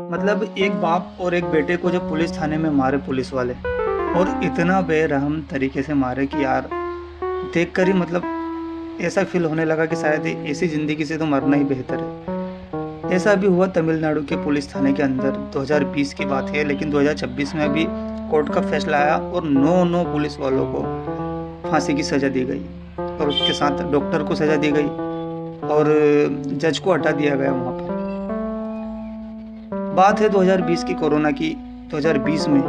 मतलब एक बाप और एक बेटे को जब पुलिस थाने में मारे पुलिस वाले, और इतना बेरहम तरीके से मारे कि यार देख कर ही मतलब ऐसा फील होने लगा कि शायद ऐसी ज़िंदगी से तो मरना ही बेहतर है। ऐसा भी हुआ तमिलनाडु के पुलिस थाने के अंदर। 2020 की बात है, लेकिन 2026 में अभी कोर्ट का फैसला आया और 9 पुलिस वालों को फांसी की सज़ा दी गई, और उसके साथ डॉक्टर को सज़ा दी गई और जज को हटा दिया गया वहाँ पर। बात है 2020 की, कोरोना की। 2020 में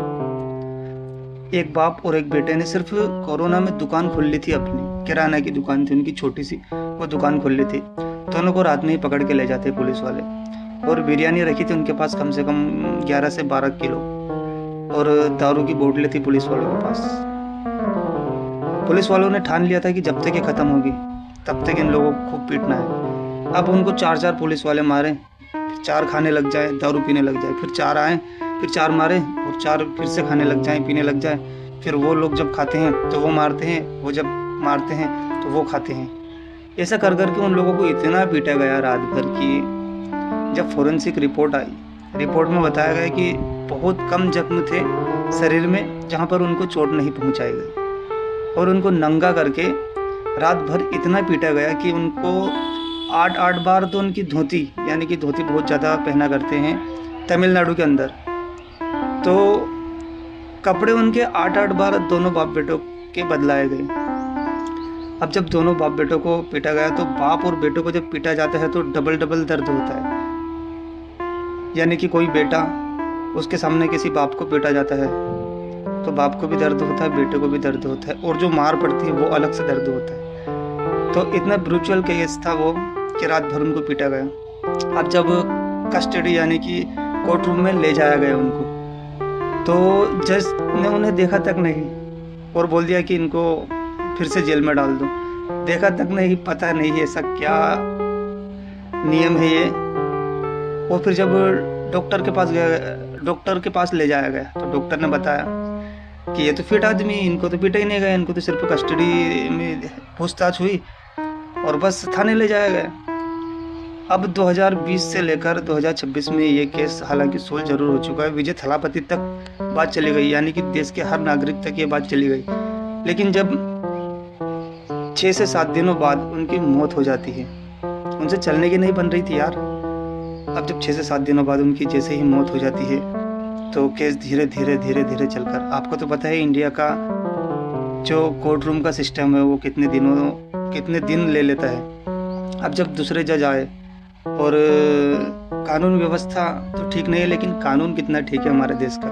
एक बाप और एक बेटे ने सिर्फ कोरोना में दुकान खोल ली थी, अपनी किराना की दुकान थी उनकी छोटी सी, वो दुकान खोल ली थी। दोनों को रात में ही पकड़ के ले जाते पुलिस वाले, और बिरयानी रखी थी उनके पास कम से कम 11 से 12 किलो, और दारू की बोतलें थी पुलिस वालों के पास। पुलिस वालों ने ठान लिया था कि जब तक ये ख़त्म होगी तब तक इन लोगों को खूब पीटना है। अब उनको 4 पुलिस वाले मारे, फिर 4 खाने लग जाए, दारू पीने लग जाए, फिर 4 आए, फिर 4 मारे, और 4 फिर से खाने लग जाए, पीने लग जाए। फिर वो लोग जब खाते हैं तो वो मारते हैं, वो जब मारते हैं तो वो खाते हैं। ऐसा कर कर के उन लोगों को इतना पीटा गया रात भर कि जब फोरेंसिक रिपोर्ट आई, रिपोर्ट में बताया गया कि बहुत कम जख्म थे शरीर में जहाँ पर उनको चोट नहीं पहुँचाई गई, और उनको नंगा करके रात भर इतना पीटा गया कि उनको 8 बार तो उनकी धोती, यानी कि धोती बहुत ज़्यादा पहना करते हैं तमिलनाडु के अंदर, तो कपड़े उनके 8 बार दोनों बाप बेटों के बदलाए गए। अब जब दोनों बाप बेटों को पीटा गया तो बाप और बेटों को जब पीटा जाता है तो डबल दर्द होता है। यानी कि कोई बेटा, उसके सामने किसी बाप को पीटा जाता है तो बाप को भी दर्द होता है, बेटे को भी दर्द होता है, और जो मार पड़ती है वो अलग से दर्द होता है। तो इतना ब्रूचुअल केस था वो कि रात भर उनको पीटा गया। अब जब कस्टडी यानी कि कोर्ट रूम में ले जाया गया उनको, तो जज ने उन्हें देखा तक नहीं और बोल दिया कि इनको फिर से जेल में डाल दो। देखा तक नहीं, पता नहीं ऐसा क्या नियम है ये। और फिर जब डॉक्टर के पास ले जाया गया तो डॉक्टर ने बताया कि ये तो फिट आदमी, इनको तो पीटा ही नहीं गया, इनको तो सिर्फ कस्टडी में पूछताछ हुई और बस थाने ले जाया गया। अब 2020 से लेकर 2026 में ये केस हालांकि सोल्व जरूर हो चुका है, विजय थलापति तक बात चली गई, यानी कि देश के हर नागरिक तक ये बात चली गई। लेकिन जब 6 से 7 दिनों बाद उनकी मौत हो जाती है, उनसे चलने की नहीं बन रही थी यार। अब जब 6 से 7 दिनों बाद उनकी जैसे ही मौत हो जाती है तो केस धीरे धीरे चलकर, आपको तो पता है इंडिया का जो कोर्ट रूम का सिस्टम है वो कितने दिन ले लेता है। अब जब दूसरे जज आए, और कानून व्यवस्था तो ठीक नहीं है, लेकिन कानून कितना ठीक है हमारे देश का।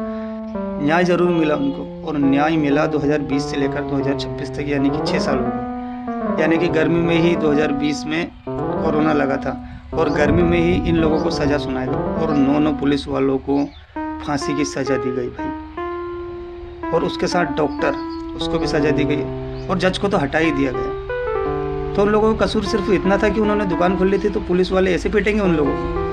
न्याय जरूर मिला उनको, और न्याय मिला 2020 से लेकर 2026 तक, यानी कि 6 साल हो गए। यानी कि गर्मी में ही 2020 में कोरोना लगा था, और गर्मी में ही इन लोगों को सज़ा सुनाई गई, और 9 पुलिस वालों को फांसी की सज़ा दी गई भाई। और उसके साथ डॉक्टर, उसको भी सज़ा दी गई, और जज को तो हटा ही दिया गया। तो उन लोगों का कसूर सिर्फ इतना था कि उन्होंने दुकान खोल ली थी, तो पुलिस वाले ऐसे पीटेंगे उन लोगों को।